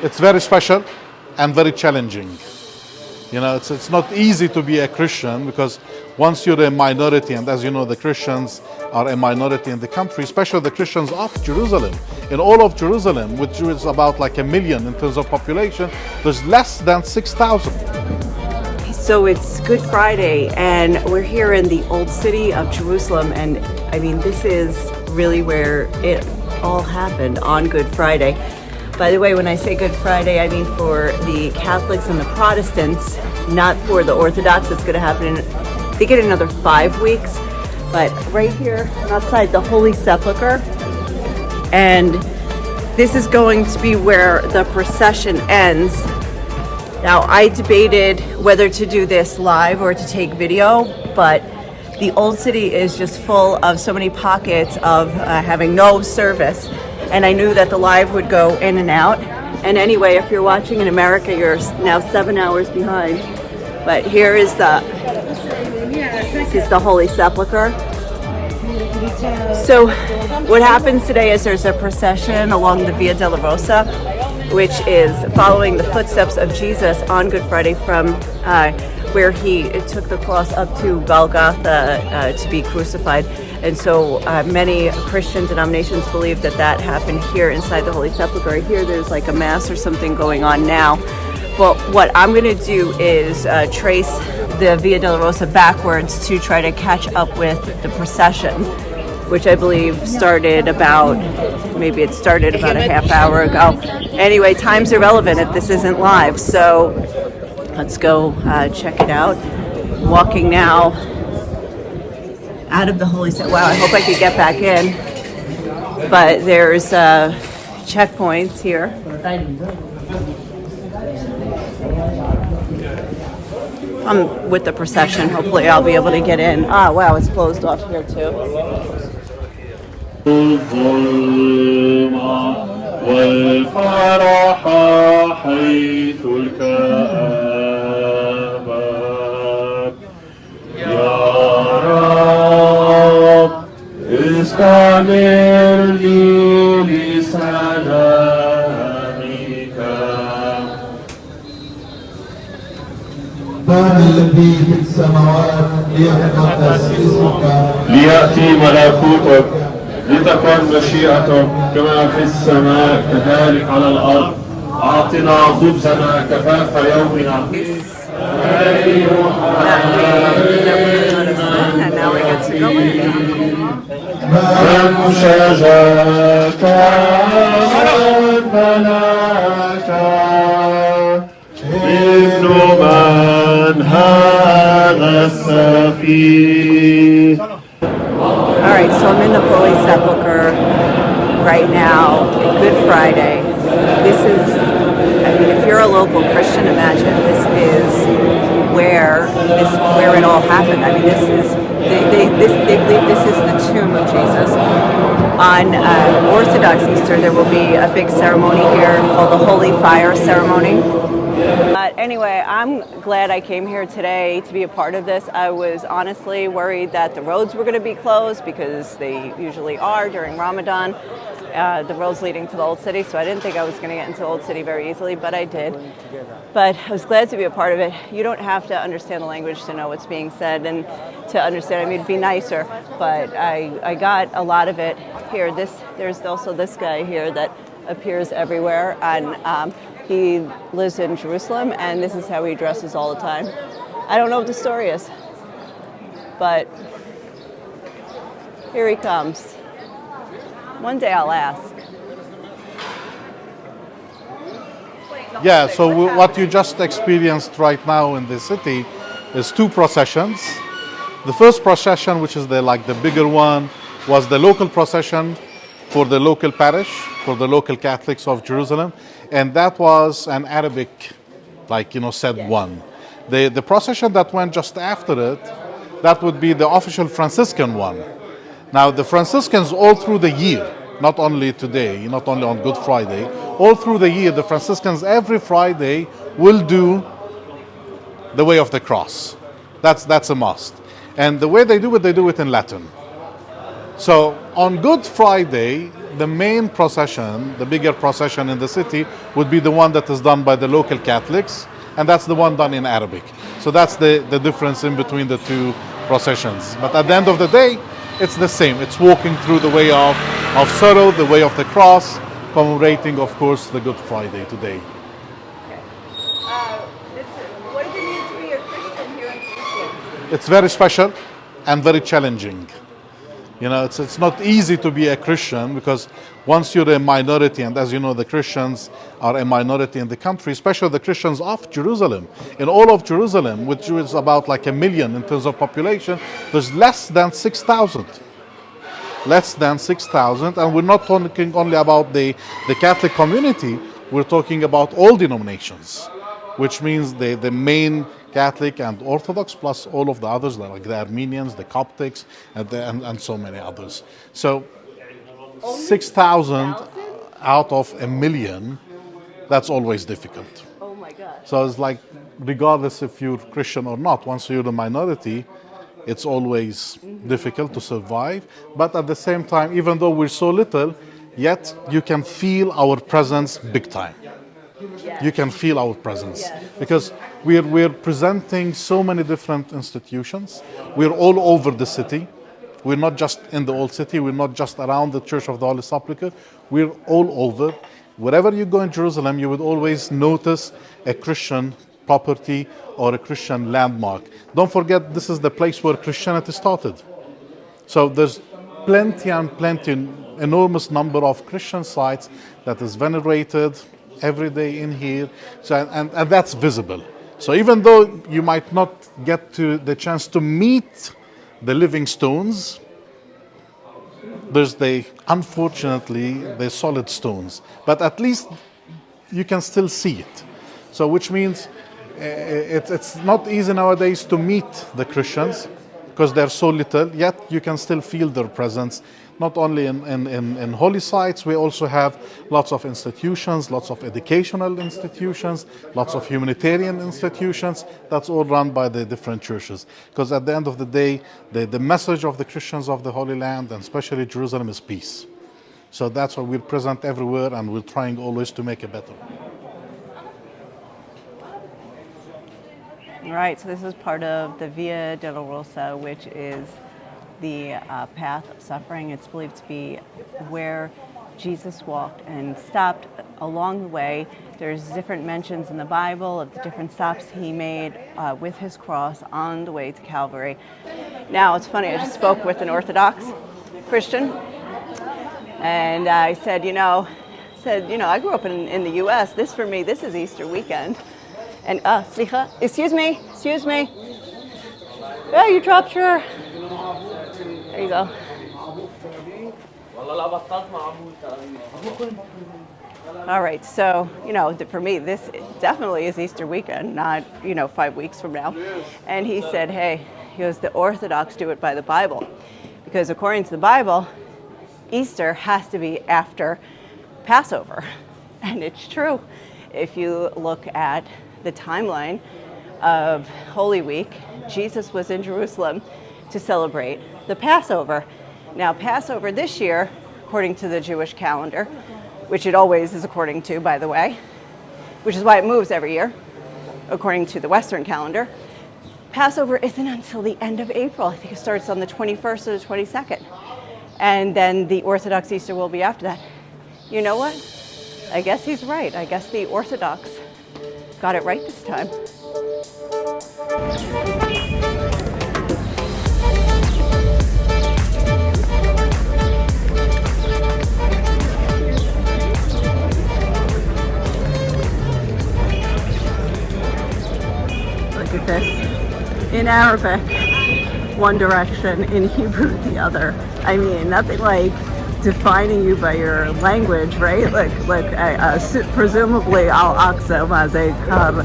It's very special and very challenging. You know, it's not easy to be a Christian because once you're a minority, and as you know, the Christians are a minority in the country, especially the Christians of Jerusalem. In all of Jerusalem, which is about like 1 million in terms of population, there's less than 6,000. So it's Good Friday, and we're here in the old city of Jerusalem, and I mean, this is really where it all happened on Good Friday. By the way, when I say Good Friday, I mean for the Catholics and the Protestants, not for the Orthodox. It's going to happen in, I think, in another 5 weeks. But right here, I'm outside the Holy Sepulchre, and this is going to be where the procession ends. Now, I debated whether to do this live or to take video, but the old city is just full of so many pockets of having no service. And I knew that the live would go in and out. And anyway, if you're watching in America, you're now 7 hours behind. But here is this is the Holy Sepulchre. So what happens today is there's a procession along the Via Dolorosa, which is following the footsteps of Jesus on Good Friday from where he took the cross up to Golgotha to be crucified. And so many Christian denominations believe that that happened here inside the Holy Sepulchre. Here there's like a mass or something going on now. But what I'm going to do is trace the Via Dolorosa backwards to try to catch up with the procession, which I believe started about a half hour ago. Anyway, time's irrelevant if this isn't live. So let's go check it out. Walking now out of the Holy Sepulchre. Wow, I hope I could get back in. But there's checkpoints here. I'm with the procession. Hopefully I'll be able to get in. Ah, wow, it's closed off here too. استعمل لي لسلامك أبانا الذي في السماوات ليتقدس اسمك ليأتي ملكوتك لتكن مشيئتك كما في السماء كذلك على الأرض أعطنا خبزنا كفاف يومنا And now we get to go in. من شجاك الملاك ابن من هذا السفيه. All right, so I'm in the Holy Sepulchre right now, Good Friday. This is, I mean, if you're a local Christian, imagine this is where it all happened. I mean, they believe this is the tomb of Jesus. On Orthodox Easter, there will be a big ceremony here called the Holy Fire Ceremony. But anyway, I'm glad I came here today to be a part of this. I was honestly worried that the roads were going to be closed because they usually are during Ramadan, the roads leading to the Old City. So I didn't think I was going to get into the Old City very easily, but I did. But I was glad to be a part of it. You don't have to understand the language to know what's being said and to understand. I mean, it'd be nicer, but I got a lot of it here. There's also this guy here that appears everywhere, and he lives in Jerusalem, and this is how he dresses all the time. I don't know what the story is, but here he comes. One day I'll ask. Yeah, so what you just experienced right now in the city is two processions. The first procession, which is the bigger one, was the local procession for the local parish, for the local Catholics of Jerusalem, and that was an Arabic, said one. The procession that went just after it, that would be the official Franciscan one. Now, the Franciscans all through the year, not only today, not only on Good Friday, all through the year, the Franciscans every Friday will do the Way of the Cross. That's a must. And the way they do it in Latin. So on Good Friday, the main procession, the bigger procession in the city, would be the one that is done by the local Catholics, and that's the one done in Arabic. So that's the difference in between the two processions. But at the end of the day, it's the same. It's walking through the way of sorrow, the way of the cross, commemorating, of course, the Good Friday today. What does it mean to be a Christian here in Jerusalem? It's very special and very challenging. You know, it's not easy to be a Christian, because once you're a minority, and as you know, the Christians are a minority in the country, especially the Christians of Jerusalem. In all of Jerusalem, which is about like 1 million in terms of population, there's less than 6,000. Less than 6,000, and we're not talking only about the Catholic community, we're talking about all denominations, which means the main Catholic and Orthodox, plus all of the others, like the Armenians, the Coptics, and so many others. So 6,000 out of 1 million, that's always difficult. Oh my gosh. So it's like, regardless if you're Christian or not, once you're a minority, it's always difficult to survive. But at the same time, even though we're so little, yet you can feel our presence big time. You can feel our presence, because we're presenting so many different institutions. We're all over the city. We're not just in the old city. We're not just around the Church of the Holy Sepulchre. We're all over. Wherever you go in Jerusalem, you would always notice a Christian property or a Christian landmark. Don't forget, this is the place where Christianity started. So there's plenty, enormous number of Christian sites that is venerated every day in here, so and that's visible. So even though you might not get to the chance to meet the living stones, there's unfortunately the solid stones, but at least you can still see it. So which means it's not easy nowadays to meet the Christians, because they're so little, yet you can still feel their presence. Not only in holy sites, we also have lots of institutions, lots of educational institutions, lots of humanitarian institutions. That's all run by the different churches. Because at the end of the day, the message of the Christians of the Holy Land, and especially Jerusalem, is peace. So that's why we're present everywhere, and we're trying always to make it better. Right, so this is part of the Via Dolorosa, which is the path of suffering. It's believed to be where Jesus walked and stopped along the way. There's different mentions in the Bible of the different stops he made with his cross on the way to Calvary. Now, it's funny, I just spoke with an Orthodox Christian, and I said, I grew up in the U.S. This for me, this is Easter weekend. And, slicha, excuse me. Yeah, you dropped your... There you go. All right, so, for me, this definitely is Easter weekend, not, 5 weeks from now. And he said, the Orthodox do it by the Bible. Because according to the Bible, Easter has to be after Passover. And it's true. If you look at the timeline of Holy Week, Jesus was in Jerusalem to celebrate the Passover. Now, Passover this year, according to the Jewish calendar, which it always is according to, by the way, which is why it moves every year, according to the Western calendar, Passover isn't until the end of April. I think it starts on the 21st or the 22nd. And then the Orthodox Easter will be after that. You know what? I guess he's right. I guess the Orthodox got it right this time. Look at this. In Arabic, one direction, in Hebrew, the other. I mean, nothing like defining you by your language, right? Presumably Al-Aqsa Mazekar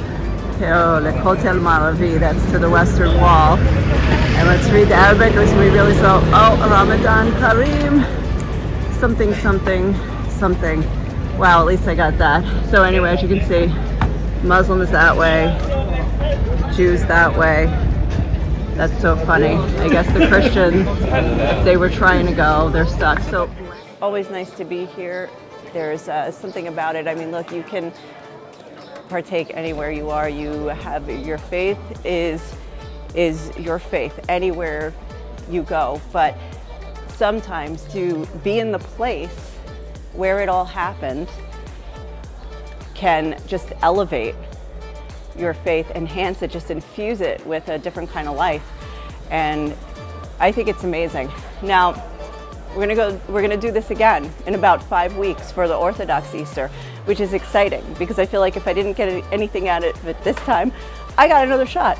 Kotel Maravi, that's to the western wall. And let's read the Arabic, which we really saw. Ramadan Kareem, something. Wow, at least I got that. So anyway, as you can see, Muslims that way, Jews that way. That's so funny. I guess the Christians, if they were trying to go, they're stuck. So always nice to be here. There's something about it. I mean, look, you can partake anywhere you are. You have your faith is your faith anywhere you go. But sometimes to be in the place where it all happened can just elevate your faith, enhance it, just infuse it with a different kind of life. And I think it's amazing. Now, we're gonna do this again in about 5 weeks for the Orthodox Easter, which is exciting because I feel like if I didn't get anything out of it this time, I got another shot.